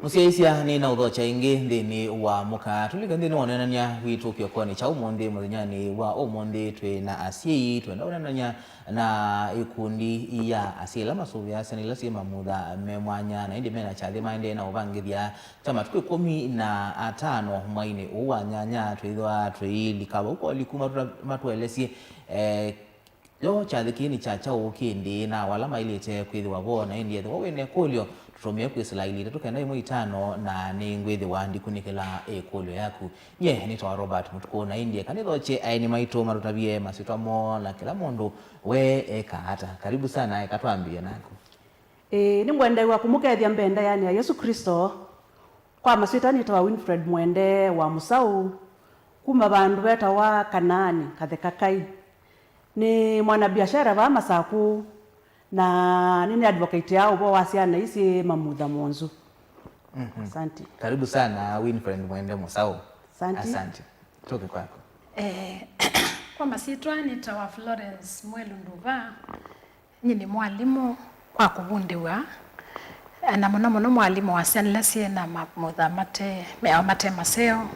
Musiaisia ni na udhocha ingi ndini wa muka tulika ndini wanananya witu kiokoni cha umonde mwazinyani wa umonde twe na asii twe na wanananya na ikundi ya asila masuvya sanilasi mamuda memwanya na indi mena chali maende na uvangidhia chama tukwe 15 mwaini uwa nyanya twe idwa twe likawa uko likuma matuelesi yo chadhikini chacha ukindi na walama ilite kwidhi wabona indi yedhi wawene kulio tutumie kwisila ilite tukenda imu 5 na ni ngwidhi wandi kunikila kulio yaku nye nito wa Robert Mutukuna indi kanidhoche aini maito marutabie masitwamo na kila mundu we hata karibu sana katuambia naku ni mwende wa kumukethia mbenda yani ya Yesu Kristo kwa masita nitawa Winfred Mwende wa Musau kuma bandu beta wa Kanaani kathekakai ni mwanabiashara wa Masaku na nini advocate yao bo wasiana isi mamudha monzu. Asante. Karibu sana Winfred Mwende Musau. Asante. Toke kwako. Kwa masitwa nitawa Florence Mwelu Nduva. Nyini mwalimu kwa kubundiwa na muno mwalimu wa Senlesi na mamudha mate maseo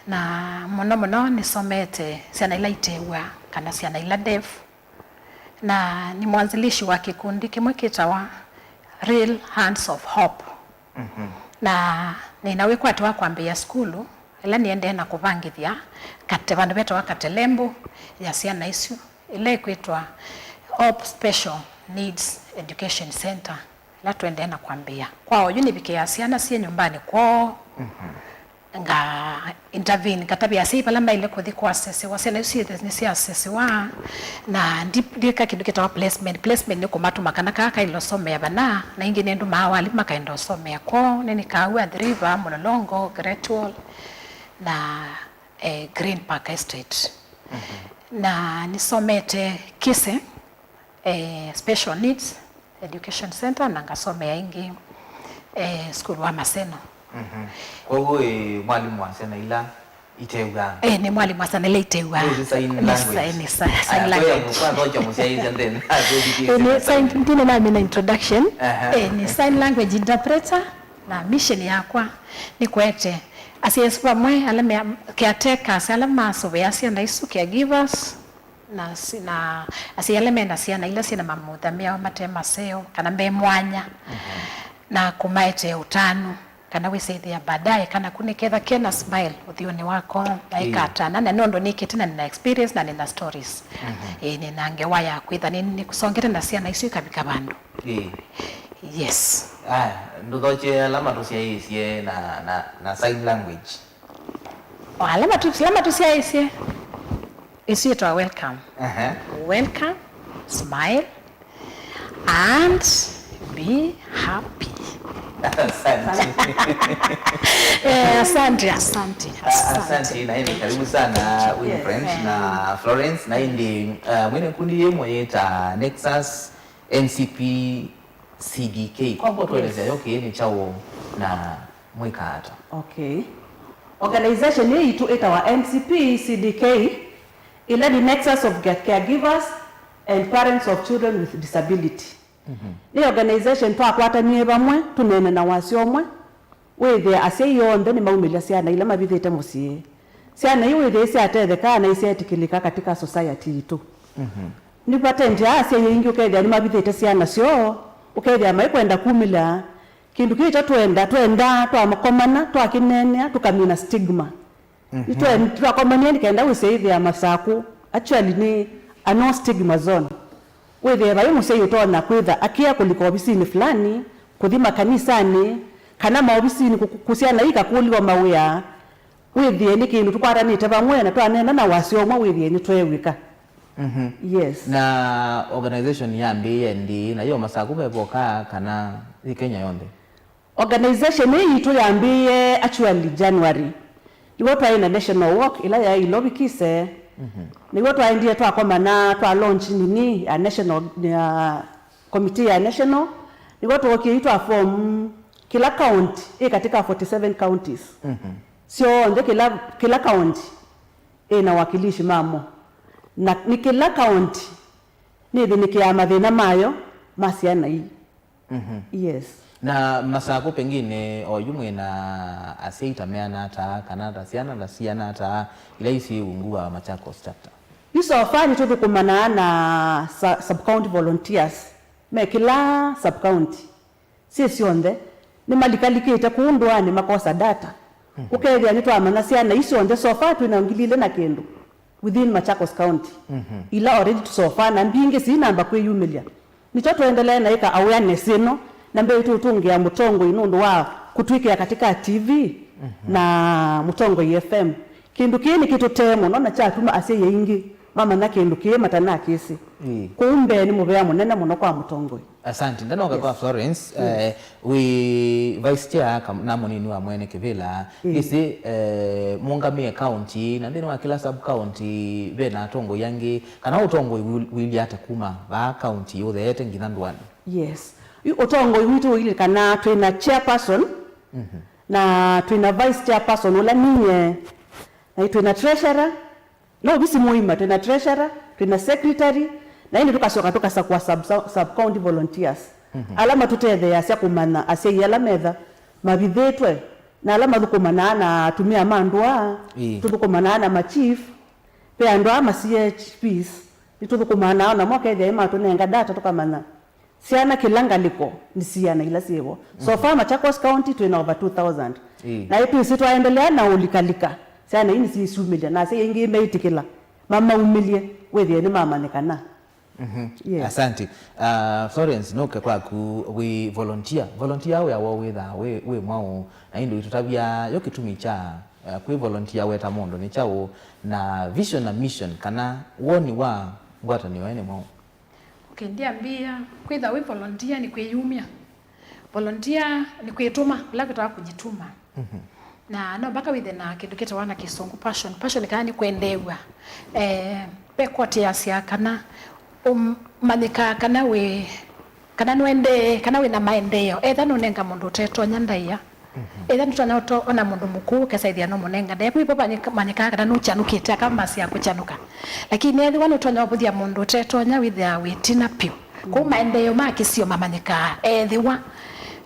na muno nisomete siana ila itewa kana siana ila dev na ni mwanzilishi wa kikundi kimwe kitawa Real Hands of Hope. Na ninawekwa atu wakwambia skulu ila niende na kuvangithia kate vandu beto wakatelembo ya siana isu ila ikwitwa Hope Special Needs Education Center ila tuende na kwambia kwao yunibike ya siana siya nyumbani kwao nga intervene katabia sipa lamba ile kuthi kwa assess wasena usiete ni si assess wa na ndika kindu kitawa placement ni kumatu makana kaka ilosomea bana na ingine ndu mawali makaenda osomea ko nini kawa driver Mulolongo Greatwall na Green Park Estate na nisomete Kise Special Needs Education Center na ngasomea ingi school wa Maseno. Kwa hiyo mwalimu wa sana ila iteuga. Ni mwalimu wa sana ila iteuga. Ni sign language. Ni sign language. Kwa ndocha musiaizi and then. Ni sign ndine na mina introduction. Ni sign language interpreter na mission yakwa ni kwete asiyeswa mwe alame caretaker salama sovea na isu caregivers na asiyaleme na siana ila sina mamudhamia matema seo kana mbe mwanya na kumaite utano kana wisaidia baadaye kana kuniketha kena smile uthioni wako na ikatana na nondo nikitina nina experience na nina stories nina ngewaya kwitha nini kusongera na siana isu kabika bandu yes ndodoche alama tusiaisie na sign language alama tusiaisie isu to welcome welcome smile and be happy. Asante. Na hivi karibu sana Winfred na Florence na hindi mwene kundi yemwe yeta Nexus NCP CDK kwa mboto elezea ni chao na mweka hata. Okay. Organization hii tu itawa NCP CDK ila the Nexus of Caregivers and Parents of Children with Disability. Ni organization twakwata nie bamwe tunene na wasiomwe wethe ase yonde ni maumilia siana ila mabithite musie siana hiyo wethe isi atetheka na isi etikilika katika society itu ni patent ya ase yingi ukethia ni mabithite siana sio ukethia mai kwenda kumila kindu kicha twenda twamakomana twakinenea tukamina stigma twakomania nikenda wisithia masaku actually ni a no stigma zone wethe bayo museyo tona kwitha akia kuliko obisini fulani kuthima kanisani kana maobisini kusiana ika kuliwa mawia wethe ni kindu tukwaranite bamwe na twanena na wasiomwe wethe ni twewika yes na organization ya ndi na yo Masaku bevoka kana Kenya yonde organization hii tu yambie actually January iwo twaina national walk ila ya ilobikise ni watu waendie twakomana twa launch nini a national committee ya national ni watu wakiitwa form kila county katika 47 counties sio ndio kila county na wakilishi mamo na ni kila county ni thini kia mathina mayo masiana hii yes Na masako pengine oyumwe na aseita meana ata kanada siana ata ila isi ungua Machakos chapter. Iso afani tu kumana na sub-county volunteers. Me kila sub-county. Sisi onde ni malikaliki itakuundwa ni makosa data. Ukethia ni twamana siana iso onde sofa tu inaongilile na kendo within Machakos County. Ila already to sofa na mbinge si namba kwe yumilia. Nicho tuendelea na ika awareness ino na mbele tu tungia Mutongo inundu wa kutwika katika TV na Mutongo FM. Kindu kini kitu temo nona cha tuma ase yengi mama na kindu kiye matana kisi. Kumbe ni mubea munene muno kwa Mutongo. Asante ndanoka kwa Florence we vice chair na munini wa Mwene Kivila isi Mungamie county na ndino wa kila sub county bena tongo yangi kana utongo wili hata kuma ba county yothe yete nginandwani. Yes. Utongo witu ile kana twina chairperson na twina vice chairperson ula ninye na twina treasurer no bisi muima twina treasurer twina secretary na indi tukasoka tukasa kwa sub county volunteers alama tuthethe asya kumana asya yala metha mabithetwe na alama thukumana na tumia mandwa tuthukumana na ma chief pe andwa ma CHPs tuthukumana na mwakethe ima tunenga data tukamana siana kilangaliko ni siana ila sievo so far Machakos County twina over 2000 na itu isi twaendelea na ulikalika siana ini si sumilia na siya ingi meitikila mama umilie wethie ni mama nekana. Yes. Asante. Florence noke kwa ku we volunteer we awo witha we mwao na indu itutabia yokitumi cha ku volunteer we tamondo ni chao na vision na mission kana woni wa ngwata ni wene mwao. Okay, ndiambia kwitha we volunteer ni kwiyumia. Volunteer ni kwituma la kitaka kujituma. Na no baka withe na kindu kitawana kisungu passion kana ni kwendewa pekwati asia kana manika kana we na maendeleo etha nunenga mundu teto nyandaia etha tutanato ona mundu mukuu kasaithia no munenga nda yapo manika kana nuchanukite kama sia kuchanuka lakini ethi wanu tonya obuthia mundu teto nya withia witina piu ku maendeleo makisio mamanika ethi wa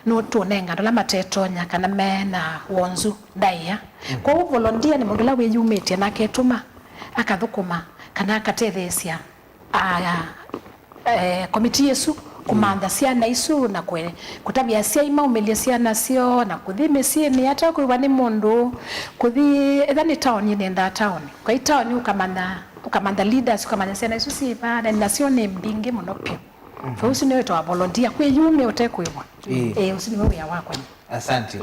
no tunenga ndola mateto nya kana mena wonzu daia kwa volunteer ni mundu la wiyumite na ketuma akathukuma kana akatethesia komiti yesu kumanda siana isu na kutabia sia imaumelia siana sio na kuthime sieni hata kuwa ni mundu kuthi ethani town ni nda town kwa town ukamanda leaders ukamanda siana isu siba na nasione mbinge muno pio kwa usi ni wetu wa volunteer kwiyume utekwiwa usi ni wewe ya wako. Asante.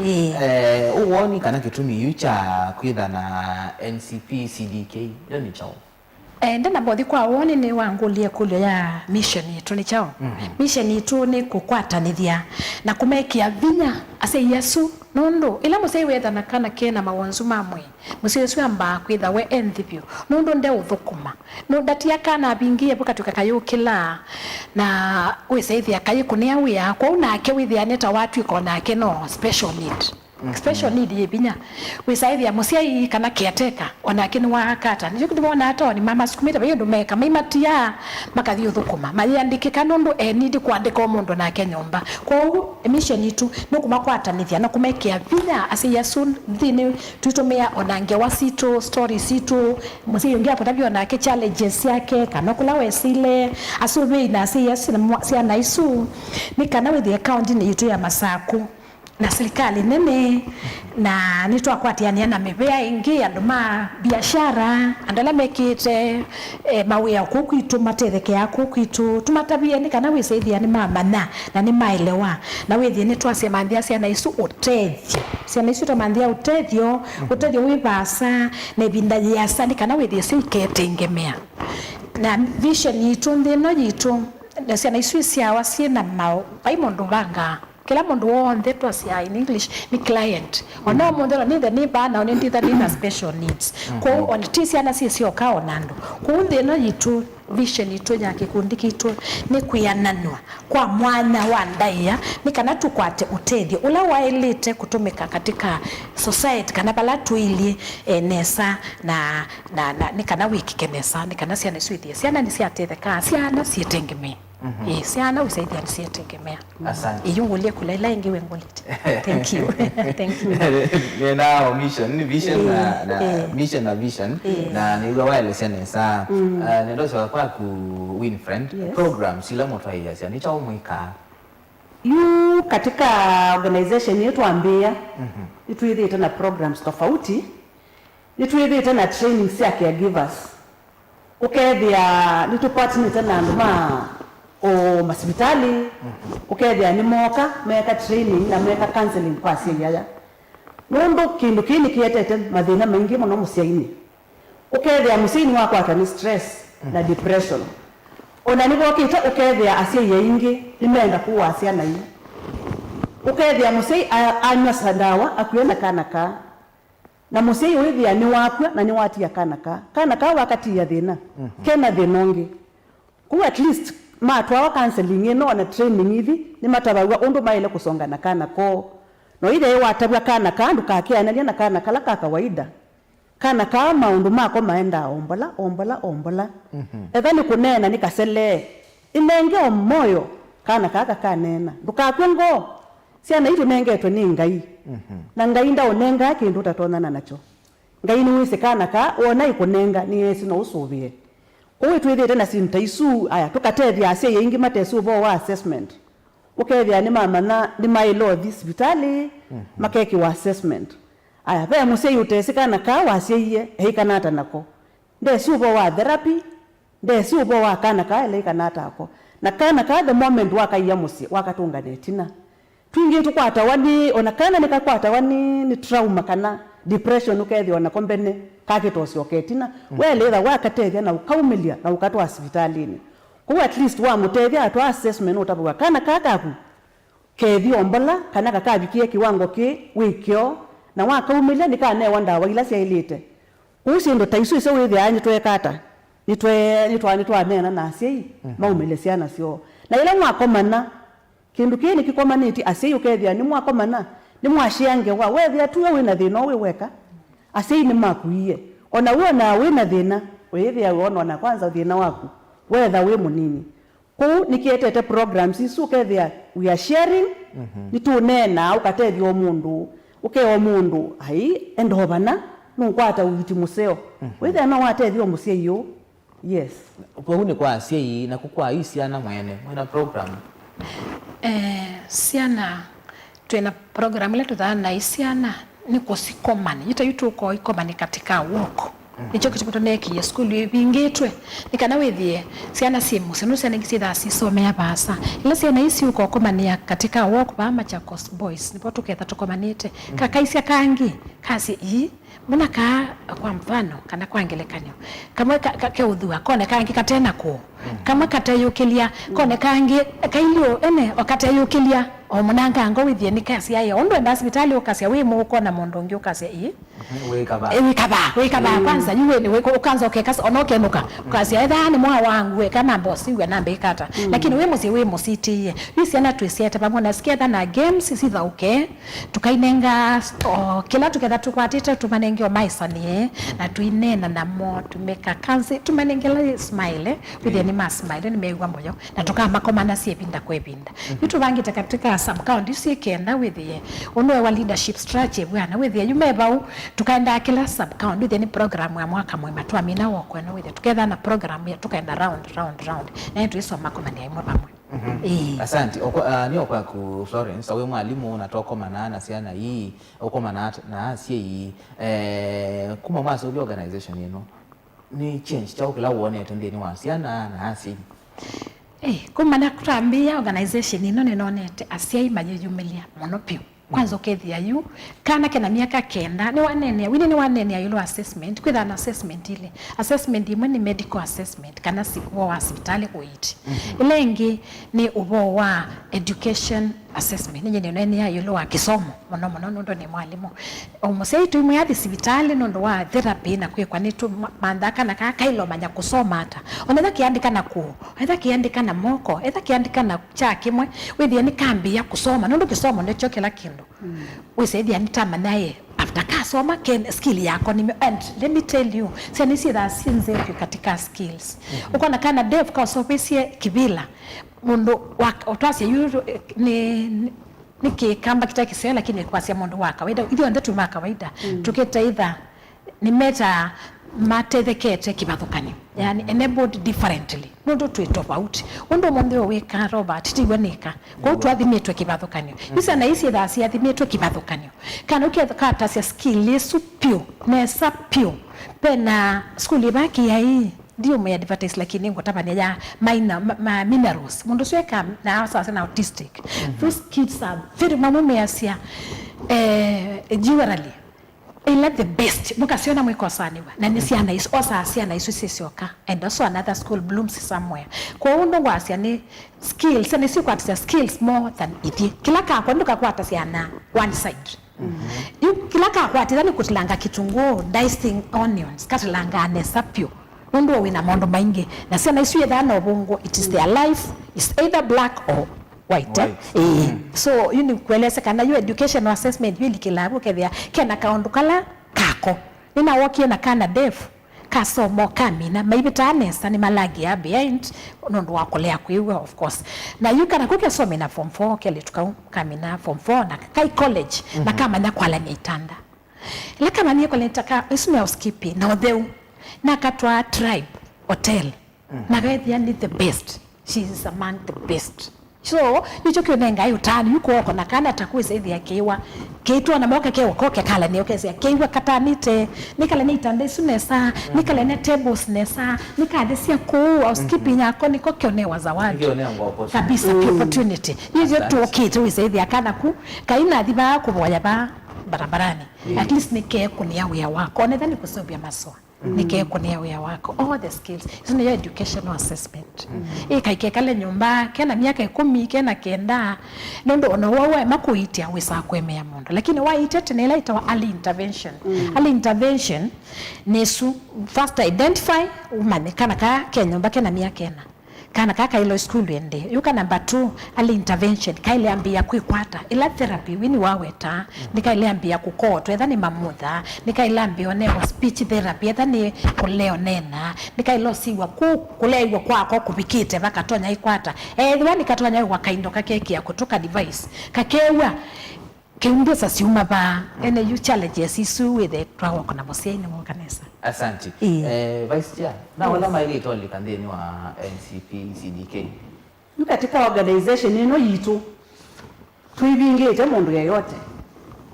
Uwoni kana kitumi yucha kwitha na NCP CDK ni chao ndana bothi kwa woni ni wangulie kule ya mission yetu ni chao mission yetu ni kukwatanithia na kumekia vinya ase Yesu nondo ila musei wetha na kana kena mawonzu mamwe musei Yesu amba kwitha we enthipio nondo nde uthukuma no datia kana bingie buka tukakayukila na weseithia kayikunia wia kwa unake withia neta watu ikona ke no special need yebinya wisaithia musiai kana kiateka ona kini wakata nijo kudimona hata ni mama sikumita bayo ndumeka maimatia makathi uthukuma mayandikika nundu need kuandika omundu na kenyomba kwa mission itu nokuma kwatanithia na kumekia vinya ase Yesu thini tuitumia onange wasito stories itu musiai ngia potabio na ke challenges yake kana kula wesile asubi na ase Yesu na sia isu ni kana with the account ni itu ya masaku na serikali nene na nitwa kwatiania na mebea ingi anduma biashara andala mekite mawia kukitu matetheke ya kukitu tumatabia ni kana wiseithia ni mama na ni maelewa na withi ni twasemanthia cia na isu utethio cia na isu tamanthia utethio wibasa na binda ya sani kana withi cio iketengemea na vision yitu ndino yitu cia na isu cia wasie na mao paimondo banga kila mundu wonde twasia in English ni client ona mundu ni the neighbor na oni nditha ni special needs kwa on tisia na sio kao nando kundi no yitu vision yitu ya kikundi kitu ni kuyananwa kwa mwana wa ndaia ni kana tukwate utethio ula wailite kutumika katika society kana bala tuili nesa na ni kana wiki kenesa ni kana siana swithia siana ni siatetheka siana sietengemea Siana usaidia nisietegemea. Asante. Iyungulie kula ila ingiwe ngulite. Thank you. Thank you. Nina mission ni vision na mission na vision na niwa wale sene sa nendo so kwa ku win friend program sila moto ya ni cha umwika yu katika organization yetu ambia nituithite na programs tofauti, nituithite na training cia caregivers, ukethia nitupartner na nduma o masibitali, ukethia ni moka meka training na meka counseling kwa asiaya nondo kindu kini kietete mathina maingi muno musiaini, ukethia musini wako atani stress na depression ona nibo kita ukethia asiaya ingi nimenda kuwa asiana hii, ukethia musei anywa sandawa akuena kanaka na musei withia ni wakwa na ni watia kanaka wakati ya thina kena thinongi ku at least matwa counseling ino na training hivi ni matabawa undu maile kusonga na kanako no ile watabwa kanaka ndukakianania na kanaka la kawaida kanaka maundu mako maenda ombola ethani kunena nikasele inenge omoyo kanaka kanena ndukakwengo siana itu nengetwe ni ngai na ngai nda onenga kindu tatonana nacho ngai ni wise kanaka ona ikunenga ni Yesu no usubie kuwi twithite na sinta isu aya tukatethia asie ingi matesu bo wa assessment ukethia ni mama na ni mailo hospitali makeki wa assessment aya be musei utesika na ka wasie heikanata nako ndesi ubo wa therapy ndesi ubo wa kanaka ile kanata ako na kanaka the moment wakaiya musi wakatunga netina twingi tukwata wani onakana nikakwata wani ni trauma kana depression ukethia ona kombene kakitosio ketina wele tha wakatethia na ukaumilia na ukatwa hospitalini kwa at least wa mutethia atwa assessment utabuga kana kakaku kethi ombola kana kakabikie kiwango ki wikyo na wakaumilia nikane wanda waila siailite usindo taisu iso withia anyi twekata nitwa nena na asiei maumile siana sio na ile mwakomana kindu kini kikomaniti asiei ukethia ni mwakomana ni mwashiange wa wethia tuwe wina thina weka asiei ni makuie ona wewe na wina thina wethia wona kwanza thina waku wetha we munini ku nikietete programs isu ukethia we are sharing nitunena ukatethia omundu ukeo mundu ai endobana nunkwata uiti museo wethia no watethia museo yes kwa huni kwa asiei na kukwa isiana mwene program siana twena program ile tuthana isiana ni kusikomani ita yutuko ikomani katika woko nicho kitu neki school ibingitwe nikana withie siana simu sinu siana ngisitha sisomea basa ile siana isi uko komania katika woko ba Machakos boys nipo tuketha tukomanite kakaisia kangi kasi hii mbona kwa mfano kana kwangelekanyo kama ke udhua kone kangi katena ko kama katayukilia kone kangi kailio ene wakatayukilia omunanga ngo withie nikasi ayo ondo enda hospitali ukasi we muko na mondongi ukasi wekaba kwanza yuwe ni weko ukanza ukekasa onokenuka ukasi aidha ni mwa wangu we kana bosi we nambe ikata lakini we musiti hisi ana twisieta pamoja nasikia na games sitha tukainenga kila tuketha tukwatita tumanengeo maisani na tuinena na mo tumeka kanzi tumanengela smile withie ni smile ni meigwa moyo na tukamakomana siepinda kwepinda vitu vangi katika some county sikenda withie onwe wa leadership strategy bwana withie yumeba tukaenda kila sub county withie ni program ya mwaka mwema twamina woko na withie tuketha na program ya tukaenda round na tuisoma komania imwe pamwe asante niyo kwa ku Florence awe mwalimu unatoka manana siana hii uko manana na asiei kuma maso ubi organization yenu ni change chao kila uone tendeni wa siana na asiei kuma na kutambia organization ino ninonete asiei majujumilia monopio kwanza ukethia yu kana kena miaka kenda ni wanene yulo assessment kwitha na assessment ile assessment imwe ni medical assessment kana sikuwa wa hospitali kuiti ile ingi ni ubo wa education assessment ni nene yulo wa kisomo mono ndo ni mwalimu omusei tu imwe ya hospitali ndo wa therapy na kwa ni tu mandaka na kailo manya kusoma hata onatha kiandika na ku either kiandika na moko either kiandika na cha kimwe withie ni kambi ya kusoma ndo kisomo ndio kila kindu usaidia nitama naye after kasoma ken skill yako ni and let me tell you since that since katika skills uko na kana dev ka sopesie kibila mundu otwasia yuru ni kikamba kitakisea lakini kwasia mundu wa kawaida ili onde tuma kawaida tuketa either ni meta matethekete kibathukanio yani enabled differently mundu twi tofauti undu mundu weka Robert tiwenika kwa twathimitwe kibathukanio bisa na isi tha cia thimitwe kibathukanio kana ukethakata cia skill supio nesa pio pena skuli baki ya hii ndio me advertise lakini ngotabania ya minerals mundu sweka na sasa na autistic those kids are very mamumeasia generally I like the best mukasiona mwikosani na nisiana is osa asiana isu sisioka and also another school blooms somewhere kwa undo wasia ni skills and isi kwatisa skills more than ithi kila ka kwa nduka kwata siana one side kila ka kwata ni kutilanga kitunguu dicing onions katilanga nesapio ndo wina mondo maingi na siana isu yedana obongo it is their life is either black or white. So you kueleza kana you education assessment really kilabu kethia kena kaondukala kako nina wokie na kana def kasomo kamina maybe tanesa ni malagi ya behind nondo wakolea kuiwa of course na you kana kuke some na form 4 kele tukamina form 4 na kai college na kama na kwala ni itanda la kama ni kwala nitaka isme housekeeping na odeu na katwa tribe hotel na gaithia ni the best, she is among the best. So nicho kionenga yutani yuko wako na kana takuisa hivi ya kiwa kitu na moka kiwa koke kala ni okeze kiwa katanite nikala ni itande sunesa nikala ne tables nesa nikadesia ku au skipping yako niko kionewa zawadi kabisa opportunity hizo tu kitu hivi ya kana ku kaina diba ku boya barabarani at least nike kunia wea wako nadhani kusobia maswa nike kunia wea wako all the skills is your educational assessment kaikia kale nyumba kena miaka 10 kena kenda nondo ona wawe makuitia wisa kwemea mondo lakini waite tenela itawa early intervention early intervention nesu first identify umane kana ka kenyumba kena miaka kena kana kaka ilo school ende yuka number 2 early intervention kaile ambia kwikwata ila therapy wini waweta nikaile ambia kukotwa ethani mamutha nikaile ambia onewa speech therapy ethani kuleo nena nikailo siwa kuleiwa kwako kubikite bakatonya ikwata wani katonya wakaindo kakeki ya kutoka device kakewa kiumbe sasa uma ba ene you challenges isu with the trawa kuna mosieni mu kanisa. Asante. Vice Chair, na wala maili toli kandeni wa NCP CDK. Katika organization ino yitu tuibingete mundu yeyote.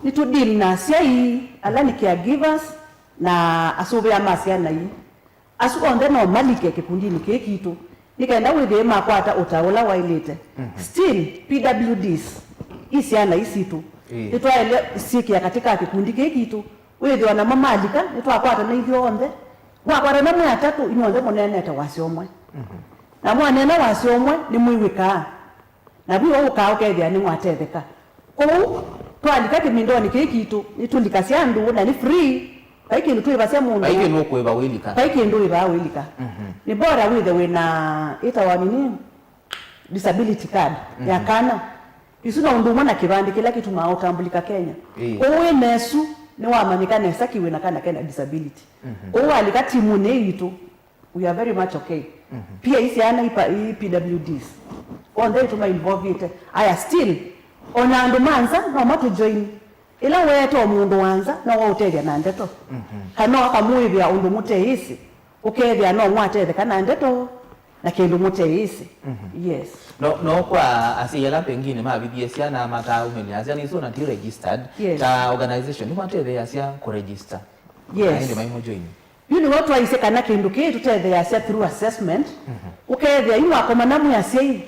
Ni to deal na siai alani caregivers na asube amasia na yi. Asu onde no malike kikundi ni kekitu. Nikaenda withe makwata utaola wailete. Still PWDs isiana isitu. Nitwaele sikia katika kikundi kekitu. Wewe wana mama alika nitwakwata na ithio onde. Wakwata na mwa tatu inonde monene ta wasiomwe. Na mwana na wasiomwe ni mwiwika. Na biyo ukao kethia ni mwatetheka. Ko twalika kimindoni kekitu nitulikasia ndu na ni free. Kaiki ndu twibasia mundu. Kaiki no kweba wilika. Kaiki ndu iba wilika. Ni bora withe wina ita wa nini? Disability card ya kana. Isuna undu mwana kibandi kila kitu maotambulika Kenya. Owe nesu ni wamanika nesa kiwe na kana kena disability. Owe alika timu ne yitu we are very much okay. Pia isi ana PWDs. Onde tuma involve it. Aya still ona andu manza no matu join. Ila weto mundu wanza no woteria na ndeto. Kana akamuibia undu mute isi. Ukethia no mwatethe kana ndeto na kindu mute isi. Yes. No kwa asiyela pengine mabidie siana mata umenya siana iso na ti registered ta organization ni mwatethe asia ko register. Yes. Ndio maimo join. Yuni watu waise kana kindu kitu tethe asia through assessment. Ukethia inu akomanamu ya sei.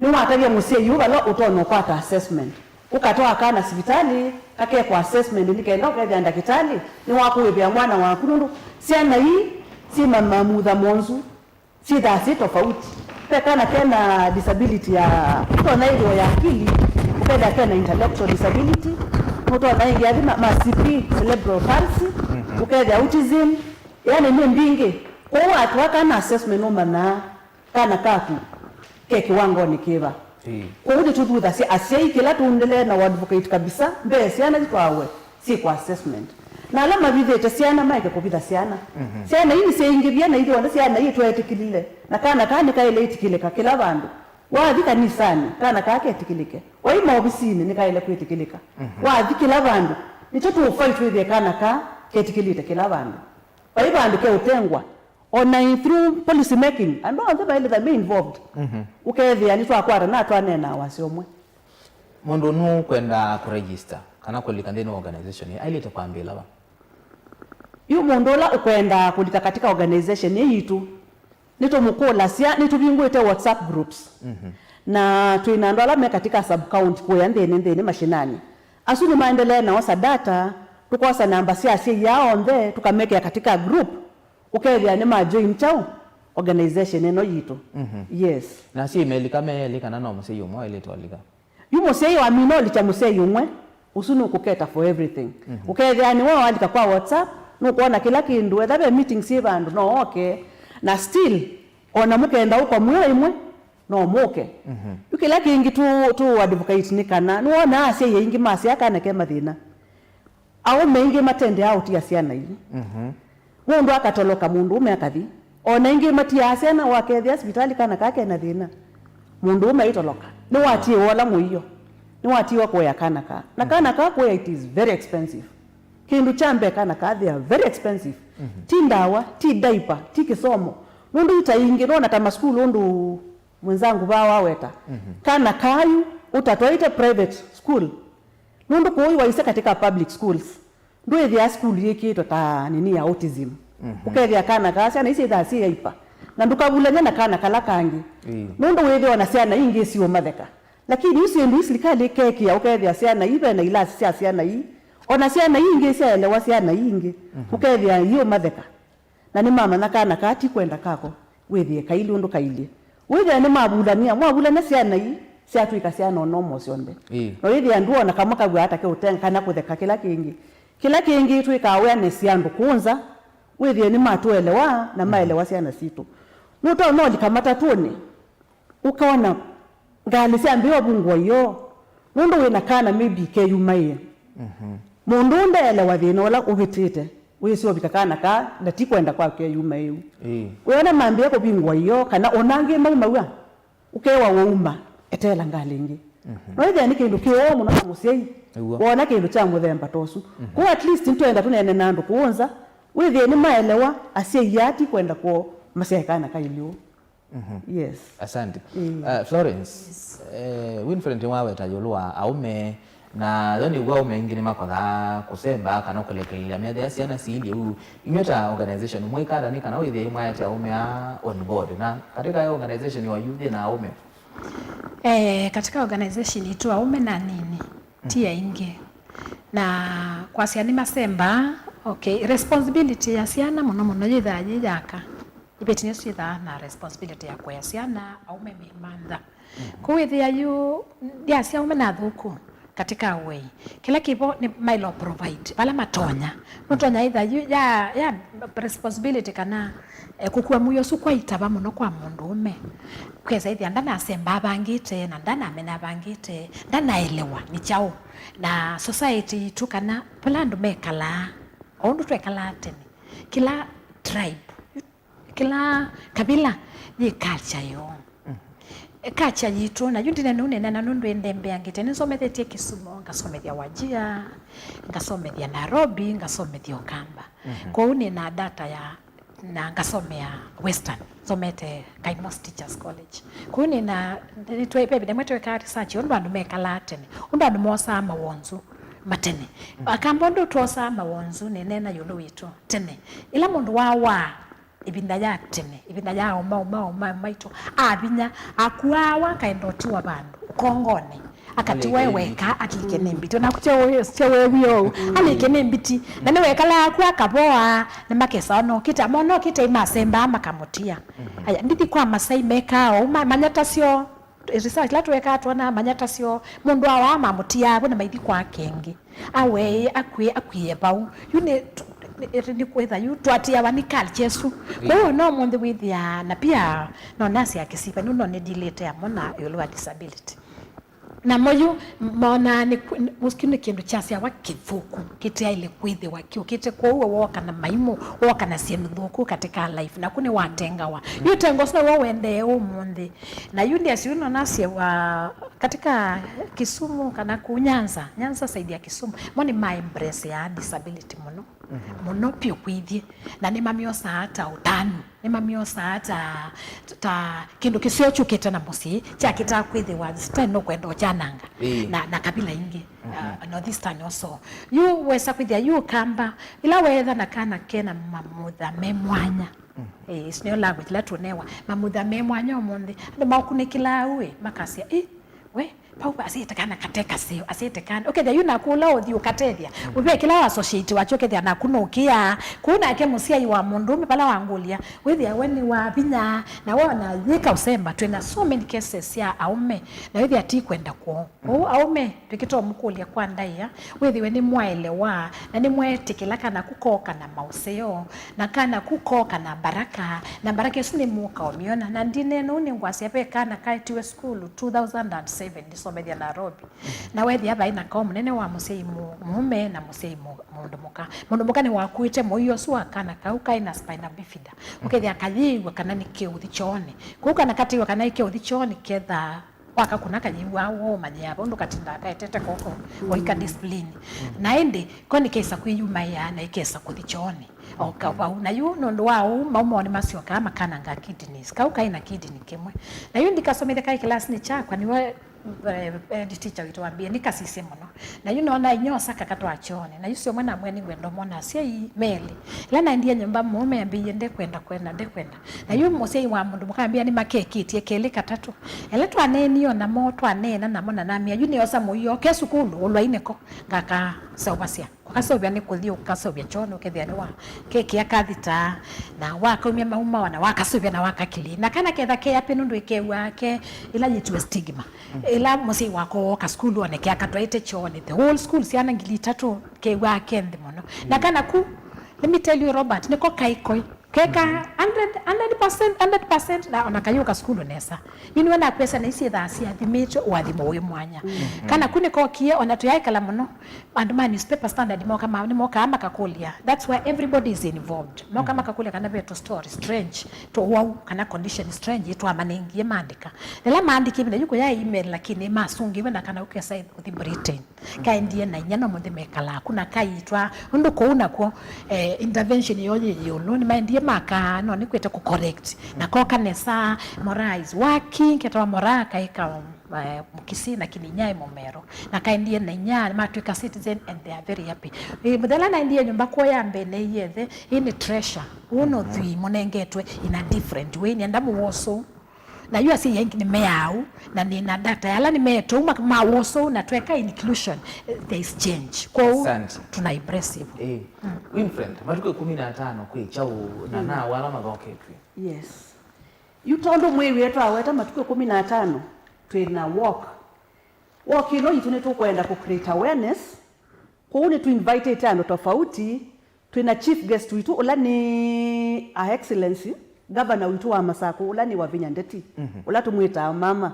Ni mwatavia musie yuba lo utono kwata assessment. Ukatoa kana hospitali kake kwa assessment nikaenda ukethia ndakitali ni wakuwebia mwana wa kunundu siana hii si mama mudha monzu si dasi tofauti. Pekana kena disability ya utona ile ya akili ukenda kena intellectual disability utona ile ya CP cerebral palsy ukenda autism yani ni mbinge kwa watu wakana assessment umana kana katu keki wango ni kiva kwa hiyo tududha si asiai kila tuendele na advocate kabisa mbe siana zitwawe si kwa assessment na alama bidhete siana maike kupita siana siana hii siingibia na ile wanda siana hii tuetikilile na kana kaile itikile kakila bandu wathi kanisani kana kake etikilike waima obisini nikaile kwetikilika wathi kila vandu nicho tu fight with kana ka ketikilite kila vandu bai vandu ke utengwa ona through policy making and all the by the be involved ukethia ni twakwara na twanena wasiomwe mundu nu kwenda kuregister kana kulika ndeni organization ailete kwambia ba yu mundu la ukwenda kulika katika organization yitu nitomukula sia nitubingwete WhatsApp groups na tuinandola me katika sub county kwa ndene mashinani asuni maendelea na wasa data tukosa namba sia yao onde tukameke katika group ukethia ni majoin chao organization eno yitu yes na si email kama elika na no mseyo mwa ile twalika yumo seyo amino licha museyo mwe usunu kuketa for everything ukethia ni wao andika kwa WhatsApp no kuona kila kindu whether be meeting si bandu no okay na still ona mukenda uko mwe no muke ukila kingi tu advocate nikana nuona asie yingi masi akana ke mathina au mengi matende out ya siana hivi mundu akatoloka mundu ume akathi ona ingi matia asiana wakethia hospitali kana kake na thina mundu ume itoloka ni watie wala muiyo ni watie wako ya kana ka na kana ka kwa it is very expensive kindu chambe kana ka they are very expensive ti ndawa ti diaper ti kisomo mundu itaingi nona kama school undu mwenzangu bawa weta kana kayu utatwaite private school mundu kuoi waise katika public schools ndio thia school yiki tota nini ya autism ukethia kana kasi na isi thasi yaipa na ndukabulanya na kana kala kangi mundu wethio na ciana ingi sio matheka lakini usi ndu serikali keki ya ukethia ciana ibe na ila ciana hii ona ciana ingi cielewa ciana ingi ukethia hiyo matheka na ni mama na kana kati kwenda kako wethie kaili undu kaili wethia ni mwabulania ciana hii ciatwika ciana no mocionde no wethia ndu ona kama kagwa hata ke utenga kana kutheka kila kingi twika awareness yandu kunza wethie ni matuelewa na maelewa ciana situ nuto no likamata tuni ukaona ngali ciambiwa bungwa yo mundu wina kana maybe ke yumaye mundu ndelewa thina wala ubitite wisi obikakana ka na tikwenda kwa ke yumaye weona mambia ko bingwa yo kana onange maumawa ukewa wouma etela ngalingi no wethia ni kindu kiwo muno musei wona kindu cha muthemba tosu kwa at least ntwenda tunene nandu kuunza withie ni maelewa asie yati kwenda kwa masekana kailio yes asante Florence Winfred wawe tajolwa aume na yoni wao mengine makola kusemba kana kulekelea mede asiana siindi huu inyota organization mwekada ni kana withie mwayati aume on board na katika organization wa youth na aume katika organization itu aume na nini tia inge na kwa siani masemba okay responsibility ya siana muno yithaji yaka ibetine sitha na responsibility ya kwa siana aume mimanda kuwithia yu ya sia aume na thuku katika way kila kipo ni mailo provide pala matonya mutonya itha ya responsibility kana kukua muyo sukwa itaba muno kwa mundu ume kweza ithia ndana semba bangite na ndana mena bangite ndana elewa ni chao na society tukana pala mekala ondu twekala tene kila tribe kila kabila ni culture yo kacha yitu na yundi na nundu endembe angite nisomethetie Kisumu ngasomethia Wajia ngasomethia Nairobi ngasomethia Okamba kwa une na data ya na ngasomea Western somete Kaimos Teachers College kwa une na nitwepe bidemwe ka research ondu andu mekala tene ondu andu mosa mawonzu matene akambondo tosa mawonzu nenena yuno witu tene ila mundu wawa ibinda ya tene ibinda ya oma maito abinya akuawa kaendotiwa bandu kongone akati wewe ka akikene mbiti na kuchewe sewewe alikene mbiti na niwe kala kwa kaboa na makesa no kita mono kita imasemba makamotia aya ndithi kwa Masai meka o manyata sio research la tuweka tuona manyata sio mundu awa mamutia bona maithi kwa kengi awe akwie bau yune ni kwetha yu twatia wani culture su kwa no monde withia na pia no nasi akisipa no ne delete ya mona yolo disability na moyo mona ni muskini kindu cha cia wa kithuku kitia ile kwithi wa kio kite kwa uwe woka na maimu woka na siemu thuku katika life na kuni watenga wa yu tengo sina wa wende umundi na yundi asiuno nasi wa katika Kisumu kana kunyanza Nyanza saidi ya Kisumu moni my embrace ya disability muno muno pio kwithi na ni mamiosa hata utanu ni mamiosa hata ta kindu kisio chukete na musi cha kita kwithi wa steno kwendo chananga na kabila ingi northeastern also you wesa kwithia you kamba ila wetha na kana kena mamutha memwanya isneo language la tunewa mamutha memwanya omundi ndo makunikila we makasia we paupa asiyetekana kateka sio asiyetekana okay you nakula othi ukatethia uve kila associate wachokethia na kunukia kuna ke musia wa mundume pala wangulia withia weni wa binya na wona yika usemba twena so many cases ya aume na withia ti kwenda kwa aume tukito mukulia kwa ndaia withi weni mwaelewa na ni mwetikila kana kukoka na mauseo na kana kukoka na baraka sini muka omiona na ndine nuni ngwasi pe kana kaitiwe school 2007 somedia Nairobi na wethi aba ina kwa munene wa musei mume na musei mundu muka ni wakuite moyo swa kana kauka ina spina bifida ukethia kathigwa kana ni kiuthi chone kuka na kati kana ikiuthi chone ketha waka kuna kanyiwa wo manyaba ndo katinda kaetete koko waika discipline na ende koni kesa kwiyuma ya na ikesa kuthichone okawa na yu ndo wao maumoni masio kama kana nga kidneys kauka ina kidney kemwe na yu ndikasomete kai class ni chakwa ni wa teacher wituambie nikasise muno na yu nona inyosa kakatwa chone na yu sio mwana mweni gwendo mona sei meli lana ndiye nyumba mume ambiye kwenda na yu mosei wa mundu mukambia ni makekitie kele katatu eletwa neni na moto anena na mona namia yu ni osa moyo kesukulu olwaineko ngaka saubasia kasobya ni kuthio kasobya chone ukethia ni wa keki akathita na waka umia mauma wana wakasobya na wakakili na kana ketha ke ape nundu ikewa ke ila yitwe stigma ila musi wako ka school oneke akatwaite chone the whole school siana ngili tatu ke wa kende mono na kana ku let me tell you Robert niko kaikoi keka 100% na onakayuka school nesa yini wana pesa na isi thasi athimecho wathimo uyu mwanya kana kune kokie onatuyaikala muno and man newspaper standard moka ma ni moka ama kakulia that's why everybody is involved moka makakulia kana beto story strange to wow kana condition strange to amaningie mandika nela mandiki bina yuko ya email lakini masungi wenda kana ukesa uthi Britain kaendie na nyana muthe mekala kuna kaitwa ndo ko unako intervention yoye yolo ni maendie maka no ni kwete ku correct na ko kanesa mora is working ketawa mora kaika mukisi na kininyai momero na kaendie na nya matwika citizen and they are very happy mudala na ndie nyumba ko yambe ne yethe ini treasure uno thui monengetwe in a different way ni ndamu woso na yu asi yengi ni meau na ni na data yala ni meto mawoso na tweka inclusion there is change kwa tuna impressive Winfred matuko 15 kwi chao na wala magoketwe yes yutondo mwewe yetu aweta matuko 15 twina walk ino itune tukwenda ku create awareness kwa uni tu invite tano tofauti twina chief guest witu ulani a excellency Governor witu wa Masako ulani wa Vinyandeti ula tumwita mama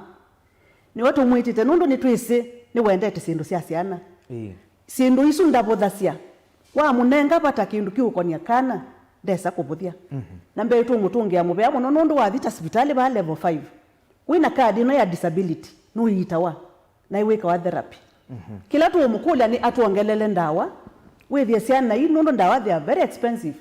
ni watu mwitite nundu ni twise ni wendete sindu cia ciana sindu isu ndabothacia wa munenga bata kindu kiukonia kana ndesa kubuthia na mbe tu mutungia mubea muno nundu wa thita hospitali ba level 5 wina card no ya disability no yitawa na iweka wa therapy kila tu mukula ni atuongelele ndawa withie ciana hii nundu ndawa they are very expensive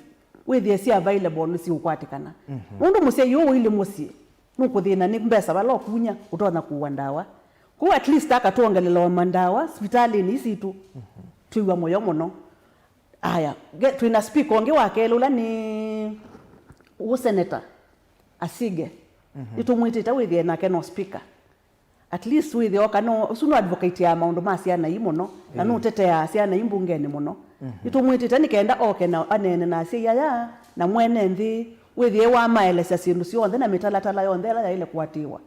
withie cia available no si ukwatikana nundu musie yo ile musie nukuthina ni mbesa balo kunya utona kuwa ndawa ku at least akatuongelela mandawa hospitali ni isitu tuiwa moyo muno aya twina speaker onge wakele ula ni senator Asige itumwitita withie nake no speaker at least withie okano suno advocate ya maundu ma ciana imono na no tetea ciana imbungeni muno itumwitita nikenda oke na anene na cia ya na mwene nthi withie wa maelesa sindu cionthe na mitalatala yonthe ya ile kwatiwa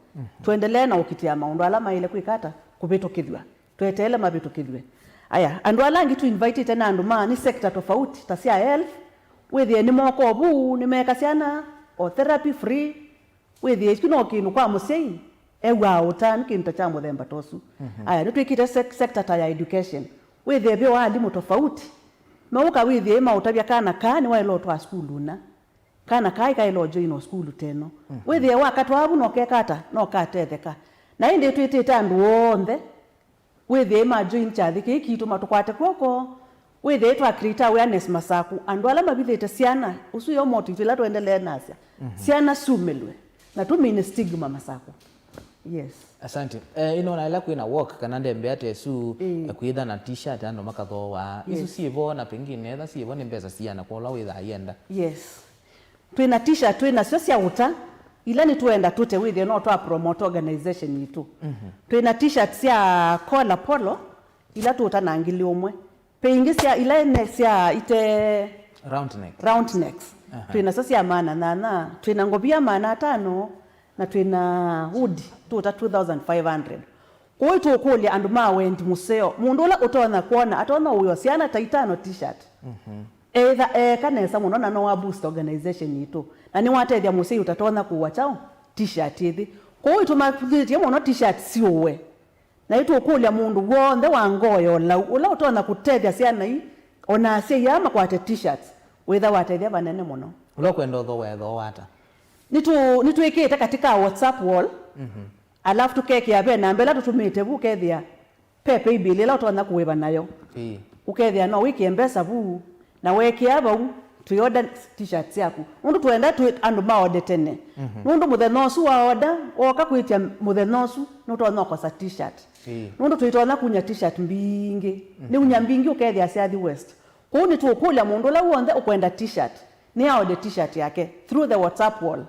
tuendelee na ukitia maundu ala maile kwikata kubitukithwa twetele mabitukithwe aya andu alangi tu invite tena andu ma ni sector tofauti ta cia health withie ni moko bu ni meka ciana o therapy free withie kino kinu kwa musei ewa utani kintu cha muthemba tosu aya nitwikite sector ta ya education withie wa alimu tofauti mauka withie mautabia kana kani wailo twa skulu na kana kai kai lo join skulu teno withie wakati wabu no kekata no katetheka na indi twitite andu onthe withie ma join chathi kiki tumatukwate kwoko withie twa create awareness masaku andu ala mabithite ciana usu yo motive la tuendelee nacia ciana sumelwe na tumine stigma masaku. Yes. Asante. Ino ila kwina walk kana ndembe ate su kuitha na t-shirt ando makatho wa isu sivo na pengine etha sivo ni mbesa ciana kwa witha yenda. Yes. Twina t-shirt twina cio cia uta ila ni tuenda tute withie no twa promote organization yitu. Twina t-shirt cia collar polo ila tuta na ngili umwe. Peingi cia ila ne cia ite round necks. Twina cio cia maana na twina ngobia maana 5 na twina hood tuta 2500 koi tu kulia andu mawendi museo mundu ula utona kuona atona uyo ciana taitano t-shirt either kanesa muno na no boost organization yitu na ni watethia museo utatona kuwa chao t-shirt ithi koi tu mafuthie muno t-shirt siuwe na itu kulia mundu wonde wangoyo la ula utona kutethia ciana i ona cia yama kwate t-shirts witha watethia banene muno ula kwenda tho wetho wata nituikite katika WhatsApp wall alafu tukekia bena mbela tutumite bukethia pepe ibili la utona kuweba nayo ukethia no wiki embesa bu na wekia bau tu order t-shirts yaku undu tuenda tu andu ma order tene undu muthenosu wa order oka kwitia muthenosu no tona kwa t-shirt undu tuitona kunya t-shirt mbingi ni unya mbingi ukethia cia the west kuni tu kula mundu la uonde ukwenda t-shirt ni order t-shirt yake through the WhatsApp wall.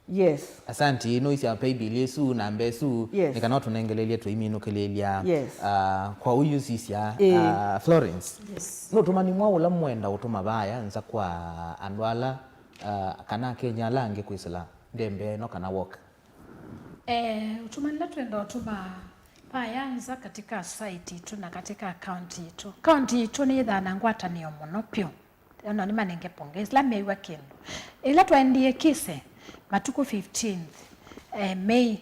Yes. Asante no isia paybill su na mbesu nikana tunengelelia tuiminukilelia kwa uyu sisia Florence. Yes. No tumani mwa ula mwenda utuma baya nza kwa andwala kana Kenya lange kwisila ndembe no kana walk. Utumani la twenda utuma baya nza katika site tu na katika county tu. County tu ni dhana ngwata ni omuno pio. Ono ni manenge pongezi la meiwa kendo. Ila tuendie kise matuku 15th May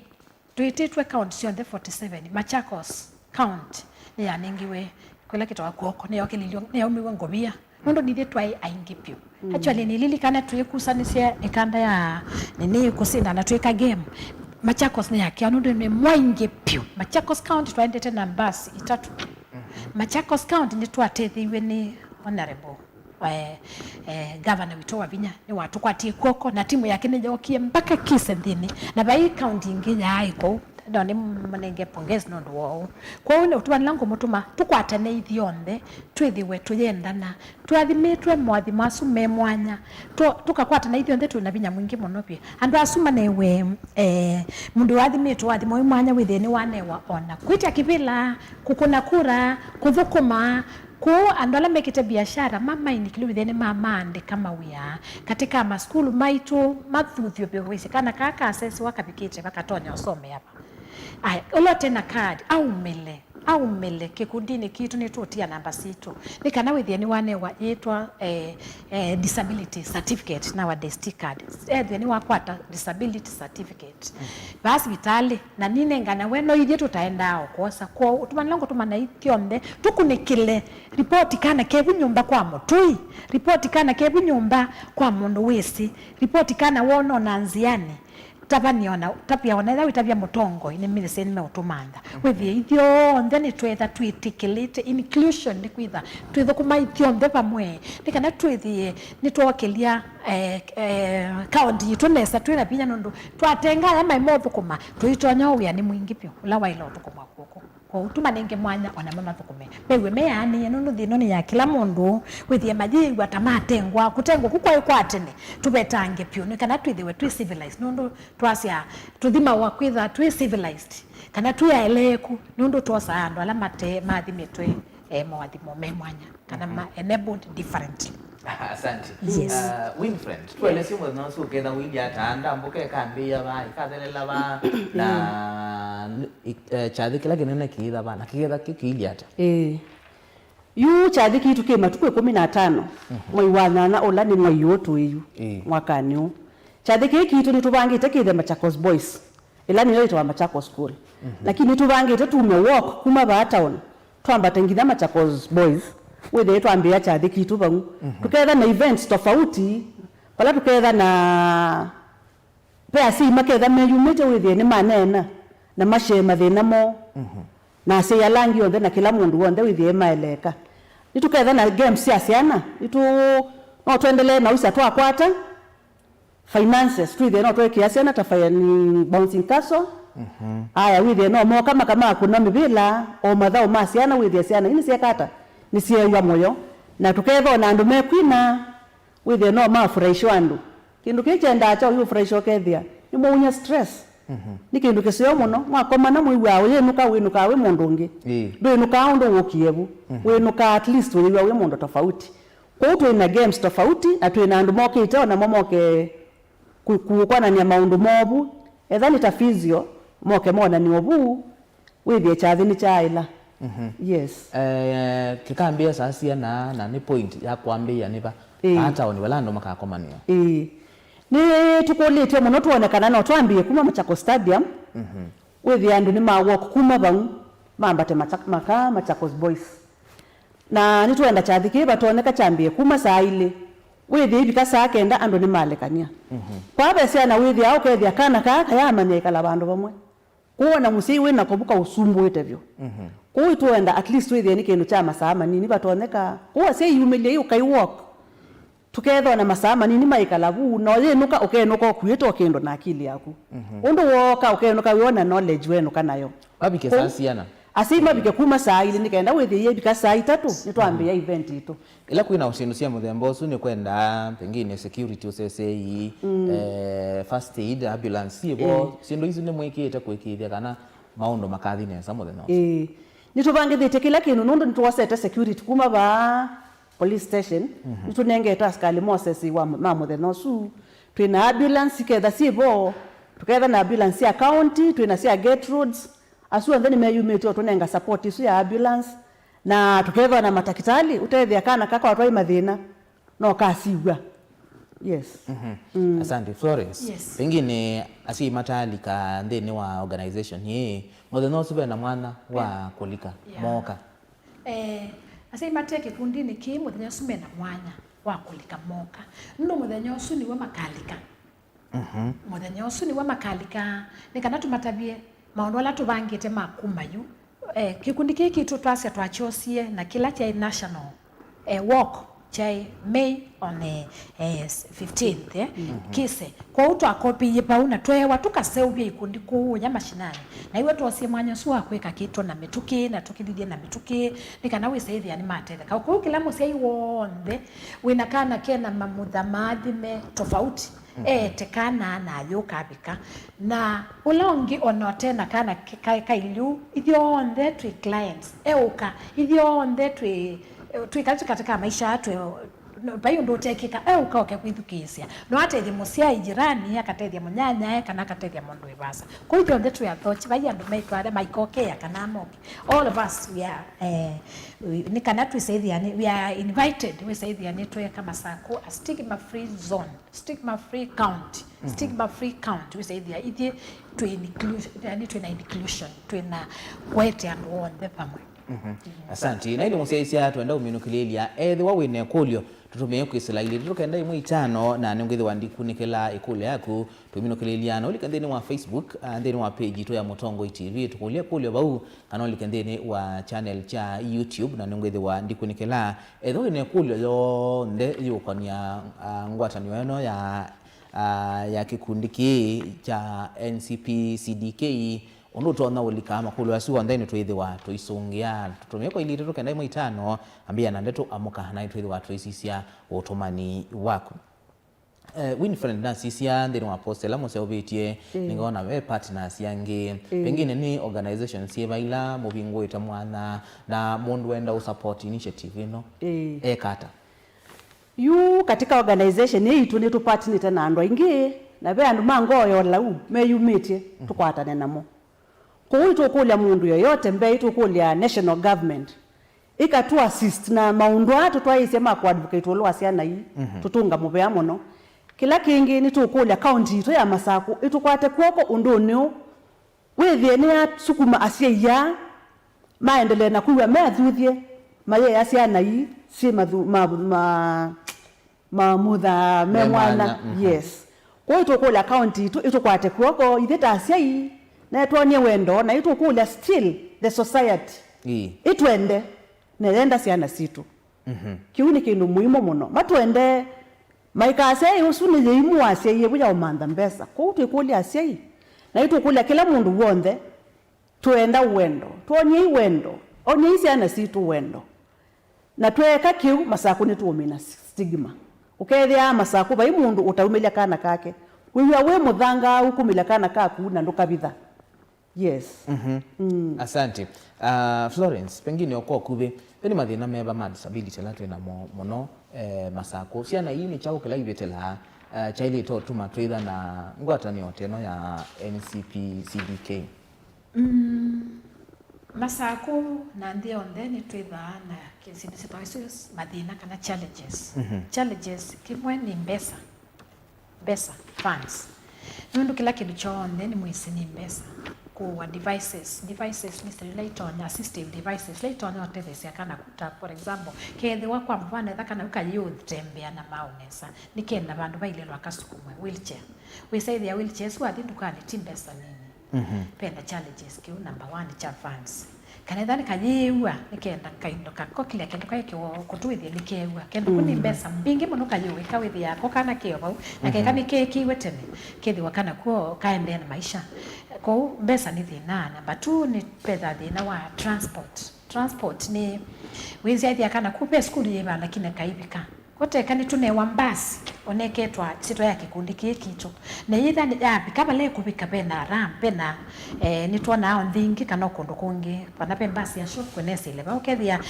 tuititwe count sio the 47 Machakos count ni aningiwe kula kitoa kuoko ni okililio ni umiwe ngobia ndo nithe twai aingipio actually nilili kana tuikusanisia ikanda ya nini kusinda na tuika game Machakos ni yake ndo ni mwaingipio Machakos county twaendete na basi itatu Machakos county ni twatethiwe ni honorable governor wito wa Vinya ni watu kwatie koko na timu yake ni jokie mpaka kise ndini na bai county ingine haiko ndo ni manenge pongezi ndo wao kwa hiyo utubani langu mutuma tukwatane ithionde twithiwe tuyendana twathimitwe mwathi masu memwanya tukakwatana ithionde tuna Vinya mwingi muno pia andu asuma newe mundu wathimitwe wathi moyo mwanya withini wanewa ona kwita kivila kukuna kura kuthukuma ko andola mekite biashara mama inikilu withene mama ande kama wia katika maskulu maitu mathuthio bewese kana kaka asesi wakapikite wakatonya usome hapa aya ulote na card au mele kikundini kitu nitutia namba situ nikana withene wane wa itwa disability certificate na wa DST card ni wakwata disability certificate basi vitali na nine ngana weno ije tutaendao kosa kwa utumanilongo tumana ithionde tukunikile ripoti kana kebu nyumba kwa mutui ripoti kana kebu nyumba kwa mundu wisi ripoti kana wono na nziani tapaniona tapia ona witavya mutongo ine medicine me utumanda withie ithio ndeni twetha twitikilite inclusion ni kwitha twitho kuma ithio ndhe pamwe nikana twithie ni twokelia county tunesa twina pinya nundu twatenga ya maimotho kuma twitonya uya ni mwingi pio ula wailo tukuma kuko kwa utuma nenge mwanya ona mama thukume mewe meani nundu thino ni ya kila mundu withie majigwa tamatengwa kutengwa kukwa ikwatene tubetange pio nikana twithiwe twi civilized nundu twasia tuthima wa kwitha twi civilized kana tuyaeleku nundu twosa andu ala mate mathimitwe mawathimo me mwanya kana enabled differently. Asante. Yes. Winfred, tuele simu na su keda widia tanda mboke kambia ba ikathelela ba na chathi kila kinene kiitha ba na kigetha kikili ata. Yu chathi kitu kema tukwe 15 mwai wa nana ola ni mwai yotu yu mwakani yu chathi kitu ni tubangite kithe Machakos Boys ila niyo itawa Machakos School. Lakini tubangite tume walk kuma ba town twambate ngitha Machakos boys withe twambia cha thiki tubangu tuketha na events tofauti pala tuketha na pea si maketha meyumite withe ni manena na mashema thina mo na se yalangi yothe na kila mundu wothe withe maeleka nituketha na games cia ciana itu no tuendelee na usa twakwata finances twithe no tweke ciana ta ni bouncing castle aya withe no mo kama kuna mibila o mathao ma ciana withe ciana ini ciakata ni cieywa moyo na tuketha na andu mekwina withe no mafurahisho andu kindu kichenda cha uyu furahisho kethia ni munya stress ni kindu kisio muno mwakoma na mwiwa winuka we mundu ungi winuka undu wokiebu winuka at least we mundu tofauti kwa tu ina games tofauti na tu ina andu mokite na momoke kukwana ni maundu mobu ethani ta physio moke mona ni obu withie chathi ni chaila yes kikambia sasa na ni point ya kuambia niba hata oni wala ndo makakomania ni tukolete muno tuonekana no twambie kuma Machakos Stadium withie andu ni ma walk kuma bang mambate Machakos boys na nitwenda chathi kiba tuoneka chambie kuma saa ile withie bika saa kenda andu ni malekania kwa bese na withie au kethia kana kaka yamanyeka la bandu bamwe kuona musi wina kubuka usumbu wetevyo kwa tuenda at least withie ni kindu cha masaa manini batoneka kwa se yumelie hiyo kai walk tuketha na masaa manini maikalavu no yenuka okenuka kuyeto kendo na akili yaku undu woka okenuka wiona knowledge wenu kanayo babike sasiana asima bike kuma saa ile nikaenda withie bika saa 3 nitwambia event ito ila kuina usindu cia muthemba usu ni kwenda pengine security usesei first aid ambulance ibo sindu ici ni mwikite kwikithia kana maundu makathi nesa muthenya nitubangithite kila kindu nundu nitwasete security kuma ba police station nitunengeta askali Moses wa muthenya usu twina ambulance ketha sibo tuketha na ambulance ya county twina cia Gertrudes asu and then meyumite tunenga support isu ya ambulance na tuketha na matakitali utethia kana kaka watwai mathina no kasiwa yes asante Florence pengine asi matalika ndeni wa organization hii muthenya usu na mwana wa kulika moka asi mateke kundi ni ki muthenya usu na mwanya wa kulika moka no muthenya usu ni wa makalika muthenya usu ni wa makalika nikana tumatabie maundu ala tubangite makumayu kikundi kiki tutwasia twachosie na kila cha national walk cha May on 15th kise kwa uto akopi yipauna twewa tukaseubia ikundi kuu ya mashinani na iwe tuosie mwanya suwa kweka kitu na mituki na tukididie na mituki nikana wisaithi ya ni matele kwa kila musia iwonde winakana kena mamudhamadhime tofauti tekana na yukabika na ulongi onotena kana kailu idionde twi clients euka idionde twi katika maisha yetu bayo ndo tekika euka okekwithukisia no atethia musia ijirani akatethia munyanya kana akatethia mundu ibasa kwa hiyo ndo twi athochi bayo andu maitware maikokea kana moki all of us we are ni kana twi say we are invited we say ni twe kama sako a stigma free zone stigma free county stigma free county we say ithie to inclusion yani to inclusion to na wete and on the pamwe asante na ile musia twenda uminukilia ethi wa wine kulio tutumie kwisila ile tukenda imwe itano na nongithi wandikunikela ikule yaku tuminukililiana ulikandeni wa Facebook ndeni wa page to ya Mutongo TV tukulia kulio bau kana ulikandeni wa channel cha YouTube na nongithi wandikunikela ethi wine kulio yo nde yukonia ngwatani weno ya kikundi ki cha NCP CDK ondo tona ulikama kulwa suwa ndeni twithi wa tuisungia tutumie kwa ile tukenda imwe itano ambia na ndeto amuka na twithi wa tuisisia utumani wako Winfred na sisia ndeni wa postela museobetie ningaona we partners yange pengine ni organization siebaila mubingo itamwana na mundu wenda usupport initiative ino kata yu katika organization hii tu partner tena ando ingi na be andu mangoyo lau meyumite tukwatane namo kuitu kulia mundu yoyote mbe itu kulia national government ikatu assist na maundu atu twaisema kwa advocate wolo asiana hii tutunga mubea mono kila kingi ni tukulia county to ya Masaku itukwate kwoko undunyu wewe ni sukuma asie ya maendeleo na kuwa mathudhie maye asia na hii si mudha memwana yes kwa hiyo tukula account itu kwate kwoko itheta asia hii na tuonie wendo na itu kula still the society itwende nenda siana situ kiuni kindu muhimu muno matwende maikase usuni yimu asia ye buya umanda mbesa kwa tukuli asia hii na itu kula kila mundu wonde tuenda wendo tuonie wendo onye siana situ wendo na tweka kiu masaku ni tuomina stigma ukethia masaku bai mundu utaumilia kana kake we muthanga ukumila kana kaku na ndukabitha yes asante Florence pengine okwo kube peni mathina meba ma disability la twina muno masaku ciana hii ni chao kila ibetela chaili to tuma trader na ngwatani oteno ya NCP CDK masaku na ndio ndeni twitha na kisini situations mathina kana challenges kimwe ni mbesa funds nundu kila kindu chonde ni mwisi ni mbesa kuwa devices ni related on assistive devices later on otethesya kana kuta for example kethe wakwa mfano thakana uka youth tembea na maunesa nikenda bandu bailelwa kasukumwe wheelchair we say the wheelchairs wa thindu kali timbesa nini penda challenges kiu number 1 cha funds kana thani kayiwa nikenda kaindo kakokile kendo kayeke kutuithia nikewa kendo kuni mbesa mbingi muno kayiwe kawithia yako kana kio bau na kekani kiwe tene kethi wakana kuo kaende na maisha kwa mbesa ni thina number 2 ni pedha thina wa transport ni wizi athi akana kupe skulu yeba lakini kaibika kote kani tunewa mbasi oneketwa sito yake kundi kicho na yitha ni yapi kama le kubika pena ram pena ni tuona on thingi kana kondo kungi pana pe mbasi ya shop kwenesi ile ba ukethia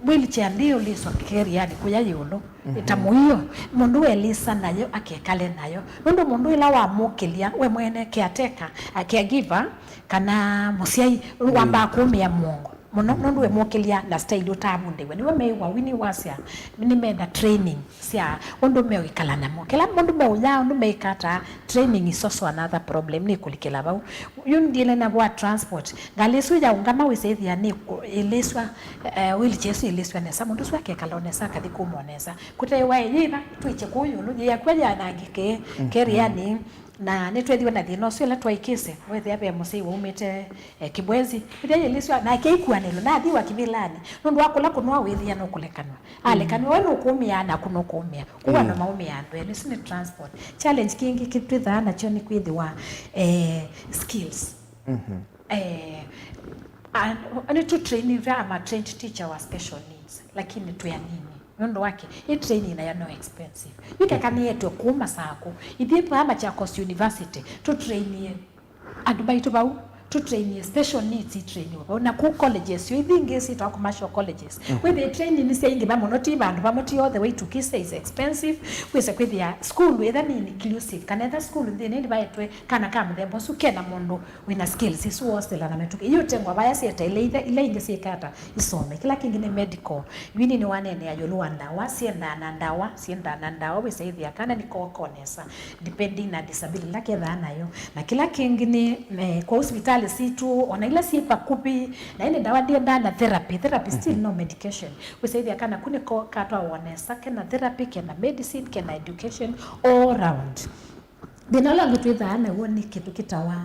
wheelchair ndio liso keri yani kuya yulo itamuyo mundu elisa nayo akekale nayo ndo mundu ila wa mukilia we mwene kiateka caregiver kana musiai wamba kumia Mungu mundu we mokelia na style utabundewe niwe mewa wini wasia ni menda training sia ondo me ikala na mokela mundu me uya ondo me ikata training is also another problem ni kulikela ba yundile na bwa transport ngalesu ya ungama wesethia ni eleswa wheelchair eleswa na samundu swake kalone saka dikumonesa kutewa yiba twiche kuyo lu ya kwaja na ngike keriani na netwethiwe na thina ucio la twaikise wethi abe musei umete kibwezi ide yeliswa na keikuanelo na thiwa kibilani nundu wakula kunwa withia no kulekanwa alekani wenu ukumia na kuno kumia kuwa na maumia andu ene sine transport challenge kingi kitwitha na choni kwithiwa skills and to training I'm a trained teacher wa special needs lakini tu ya nini nondo wake hii training na no expensive yuke kani yetu kuma sako idipa ama cha Coast University to train adubaitu bau to train special needs training na ku colleges you think is it commercial colleges where they training is saying ba monoti bandu ba moti all the way to Kisa is expensive we say kwa their school we that inclusive kana that school they need ba etwe kana kama the boss ukena mundu wina skills is hostel na metuke yote ngwa baya sieta ile ingesi kata isome kila kingine medical wini ni wanene ya Luanda wasienda na ndawa we say their kana ni kokonesa depending na disability lake nayo na kila kingine kwa hospitali situ ona ila sipa kupi na ile dawa ndio na therapy still no medication we say there kana kuniko katwa wonesa kana therapy kana medicine kana education all round dinala ngitwitha na woni kitu kitawa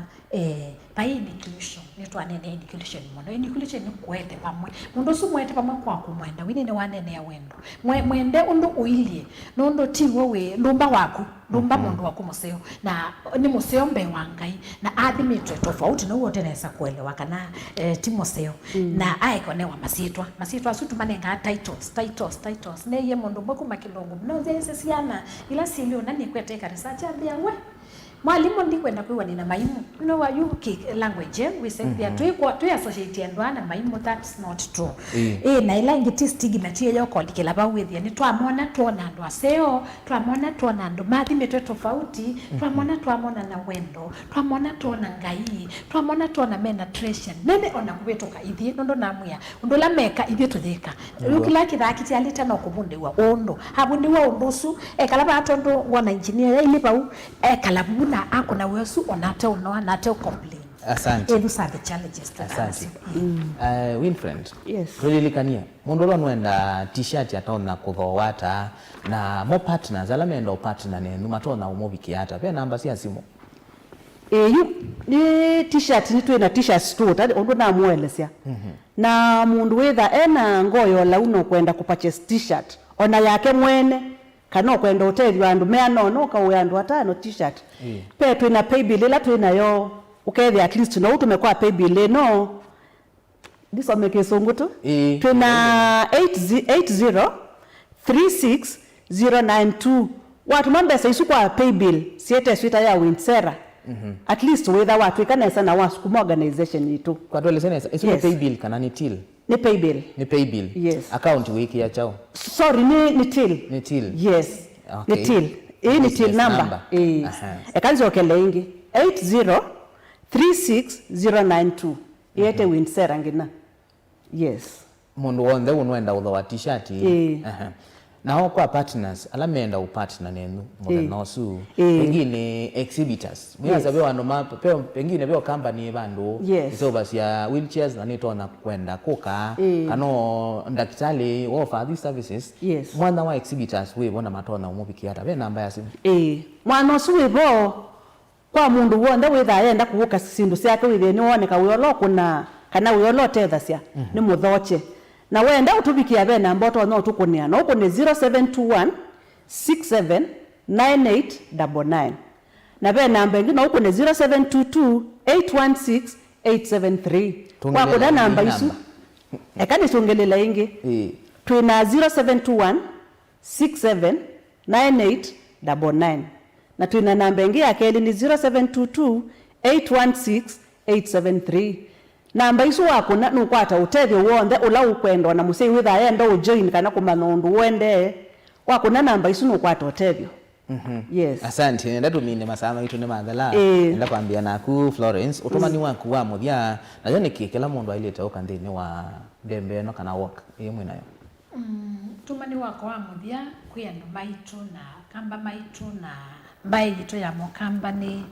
pai inclusion netwa nene inclusion muno inclusion ni kwete pamwe mundu sumwete pamwe kwa kumwenda wini ne wanene ya wendo mwende undu uilie nondo tiwo we ndumba waku ndumba mundu waku museo na ni museo mbe wangai na adhimitwe tofauti na wote nesa kuelewa kana timoseo na aiko wa masitwa sutu manenga titles ne ye mundu boku makilongo no zese siana ila silio nani kwete research ambia we mwalimu ndikwenda kwiwa nina maimu no wa UK language we say they to associate and one maimu that's not true na ila ingiti stigma tie yo kodikela ba withia ni twamona tuona ndo aseo twamona tuona ndo mathi metwe tofauti twamona na wendo twamona tuona ngai twamona tuona mena treasure nene ona kubetoka ithi ndo namuya ndo la meka ithi tuthika ukila kithakiti alita no kubundewa ondo habundewa undusu kalaba atondo wana engineer ile bau kalabu na ako na wesu onate unoa nate complain Asante. Those are the challenges that Asante. Winfred. Yes. Tulilikania mundu lo nwenda t-shirt atona kuthowata na mo partners ala menda partner ne numatona umobikiata pe namba cia simu. Ni t-shirt ni twina t-shirt store tadi undu na muelesya. Na mundu wetha ena ngoyo la uno kwenda kupurchase t-shirt ona yake mwene kana kwenda hoteli andu meano no ka andu atano t-shirt. Pe twina pay bill la twina yo ukethia at least no tumekwa pay bill no disomeke songutu twina 8036092 watu mambesa isu kwa pay bill siete swita ya Winsera. At least whether watu ikanesa na wasukuma organization yitu kwa tole senesa isu yes. Pay bill kana ni till ni pay bill yes. Account wiki ya chao sorry ni till yes okay. Ni till ni till number ekanzo okele ingi 8036092 yete Winsera ngina yes mundu wonde unwenda utho t-shirt na kwa partners ala menda upartner nenu nosu pengine exhibitors mwaza be wano pengine be company bandu so basi ya wheelchairs na nitona kwenda koka kano ndakitali offer these services mwana wa exhibitors we bona matona umubikiata be namba ya simu mwana suwebo kwa mundu wonde wetha yenda kuvuka sindu syake witheni woneka uyolo kuna kana uyolo tethasya ni muthoche na wenda utubikia be namba oto no tukunia no kune 0721 679899 na be namba ingine ukune 0722 816873 kwa kuna namba isu ekani songelela ingi twina 0721 679899 na twina namba ingi akeli ni 0722 816873 namba isu wako na nukwata utethio wonde ula ukwenda na musei witha yenda ujoin kana kumanondu wende wako na namba isu nukwata utethio yes asante nenda tumine masama itu ne mandala nenda kwambia naku Florence utumani waku wa muthia na yone kikela mundu aileta ukandini wa ndembe no kana walk yemwe nayo tumani wako wa muthia kwiandu maitu na kamba maitu na mbai gitu ya mokamba ni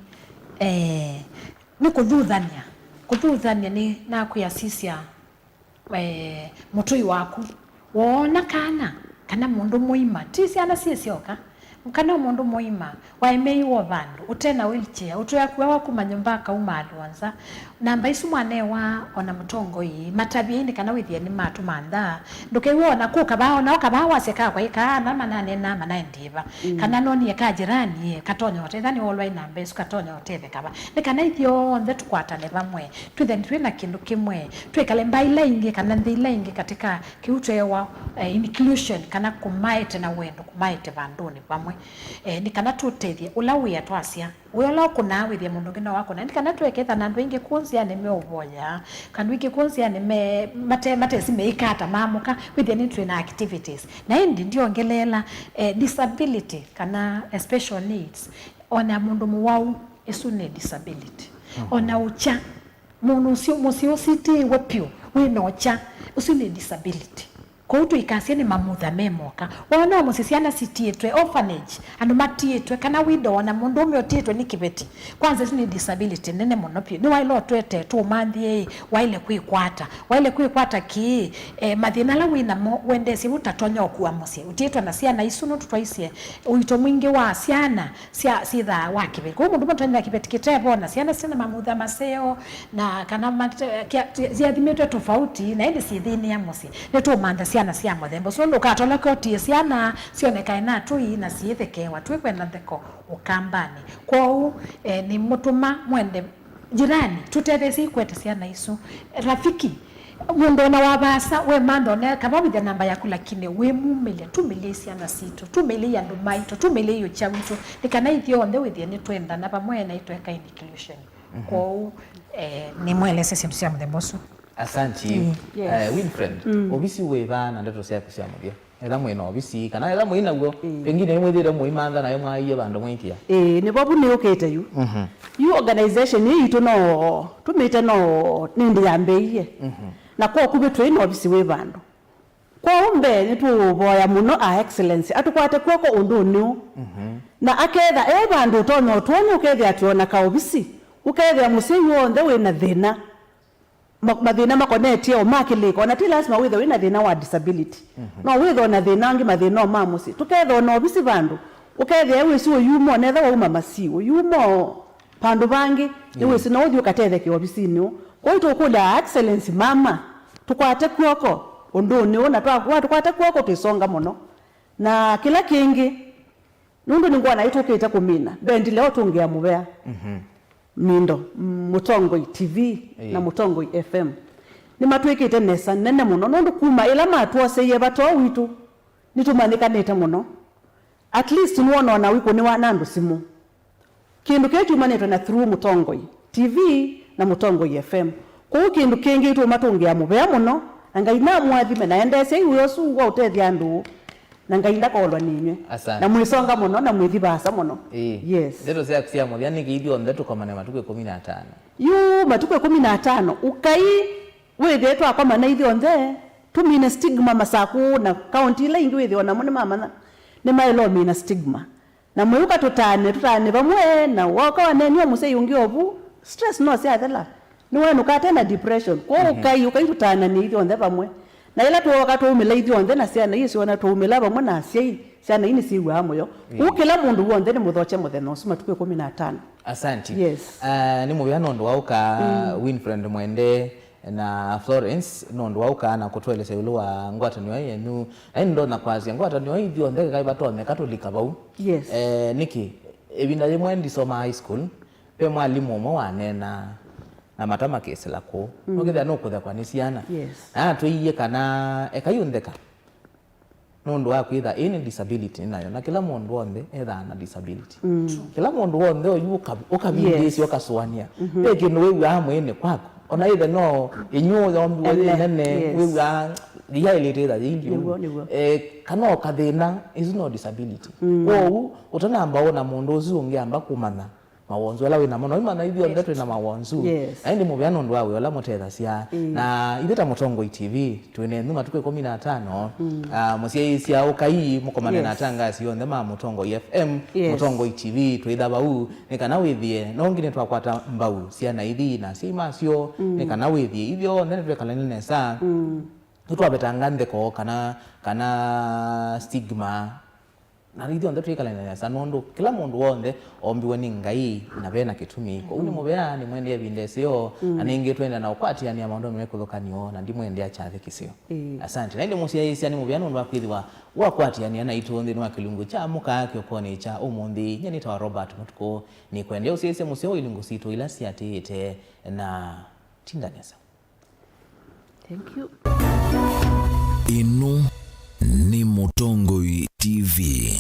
kuthuthania ni na kuyasisia mutui waku wona kana mundu muima tisi ana sioka kana mundu muima waimeiwo vandu utena wheelchair utoya kuwa kumanyumba ka umalwanza namba isu mwanewa ona mutongo yi matabiini kana withia ni matu manda ndukeiwona kuka bao na okabawa seka kwa ikana manane na manaendiva kana noni ka jirani katonya otethani olwa namba isu katonya oteve kaba ni kana ithio nthe tukwatane vamwe twitheni twina kindu kimwe twikale mbaila ingi kana nthila ingi katika kiutwewa inclusion kana kumaite na wendo kumaite vanduni vamwe ni kana tutethie ula wia twasia wiola kuna withia mundu ngina wako na kana tweketha na andu ingi kunzia ni meovoya kana wiki kunzia ni mate simeikata mamuka withia ni twina activities na indi ndio ngelela disability kana special needs ona mundu muwau isu ni disability ona ucha mundu musio city wepio winocha usu ni disability kwa utu ikasia ni mamutha memoka wana musisiana sitietwe orphanage andu matietwe kana widow na mundu umyotietwe ni kibeti kwanza ni disability nene muno pio ni wailo twete tu manthie waile kwikwata ki mathina la wina wende si utatonya okuwa musie utietwa na ciana isuno tutwaisie uito mwingi wa ciana cia sitha wa kibeti kwa mundu mutanya kibeti kitevo na ciana sina mamutha maseo na kana ziathimetwe tofauti na indi cithini ya musie netu mantha ciana cia muthembo so ukatola koti ciana cioneka na tui na ciithekewa twikwenda theko ukambani kwao ni mutuma mwende jirani tutethesi kwete ciana isu rafiki mundu na wabasa we mando ne kababithia namba yaku lakini we mumelia tumelia ciana situ tumelia andu maito tumelia yo chawitu nikana ithio nthe withia ni twenda na pamwe na itweka inclusion kwao ni mwelese simsia muthembo so asante Winfred obisi weva na ndeto cia kucia muthia ela mwena obisi kana ela mwina guo pengine mwithire mwimanda na yemwa iye bandu mwikia ni bobu ni ukete yu you organization yi tu no tumite no nindi yambeiye na kwa kubitwe ino obisi we bandu kwa umbe ni tu boya muno a excellence atukwate kwako undu niu na aketha bandu tono tuone ukethia tuona ka obisi ukethia musei wonde wina thina mathina makonetie o makiliko na ti lazima withe wina thina wa disability no withe na thina ngi mathina ma musi tukethia no bisi bandu ukethia wisi uyumo netha wa uma masi uyumo pandu bangi ni wisi no uthi ukatethia ki obisini kwa hiyo tukula excellence mama tukwate kuoko unduni ona tukwate kuoko tisonga muno na kila kingi nundu ningwa na itukita kumina bendi leo tungia mubea mindo Mutongoi TV na Mutongoi FM ni matwikite nesa nene muno nundu kuma ila matwoseye bato witu nitumanikanite muno at least nuona na wiko ni wanandu simu kindu ketu manetwe na through Mutongoi TV na Mutongoi FM kwa kindu kingi tu matungia mubea muno angaina mwathime na endese iwe su wa utethia ndu na ngainda kolwa ninywe na mwisonga muno na mwithi basa muno yes ndeto cia kusia mo yani kiithio ndeto kwa manema tuko 15 matuko 15 ukai wethe twa kwa mana ithio nze tumine stigma masaku na county ile ingi wethe ona mune mama ni mailo mina stigma na mweuka tutane bamwe na waka wanenyo musei ungi obu stress no sia thela ni wenu katena depression kwa ukai tutana ni ithio nze bamwe na ila tu wakati umela ithio nze na sia na yesi wana tu umela bamwe na sia sia na ini siwa amoyo ukila mundu wonde ni muthoche mutheno suma tuko 15 asante yes ni mubiano ndo wauka Winfred Mwende na Florence nondo wauka na kutwelese ulwa ngwatani wa yenu ndo na kwazi ngwatani wa ithio nze kai batone katolika bau yes niki ebinda limwe ndisoma high school pe mwalimu omwe wanena na matama kesi lako nokethia no kutha kwa nisiana yes tuiye kana ekayundeka nondo wa kwitha any disability nayo na kila mundu wonde etha na disability kila mundu wonde oyuka ukabindisi okaswania peke no wewe amwene kwako ona ithe no inyo ombi nene wewe ya ilete da ilio kana okathina is no disability wo utanamba ona mundu uzu ungiamba kumana mawonzo ala wina mono imana ithio ndeto na mawonzo aindi mubiano ndo wawe ala muthetha cia na itheta Mutongoi TV twine numa tuko 15 musie cia ukai mukomane na tanga cio ndema Mutongoi FM Mutongoi TV twitha bau ni kana withie no ngine twakwata mbau cia na ithi na cia macio ni kana withie ithio ndene twekala nene sa tutwabetanga ndeko kana stigma na ithio ndo twikala nene sa nondo kila mundu wonde ombiwe ni ngai na bena kitumi ko uni mubea ni mwende ebinde sio aninge twenda na ukwati yani amaondo mekuthokanio na ndimwende achathe kisio asante na ndi musia isia ni mubea ndo akwithiwa wakwati yani ana itondi no akilungu cha muka kyokone cha umundi nyeni tawa Robert Mutuko ni kwende usiese musio ilungu sito ila siatete na tindanesa thank you ino ni Mutongoi TV.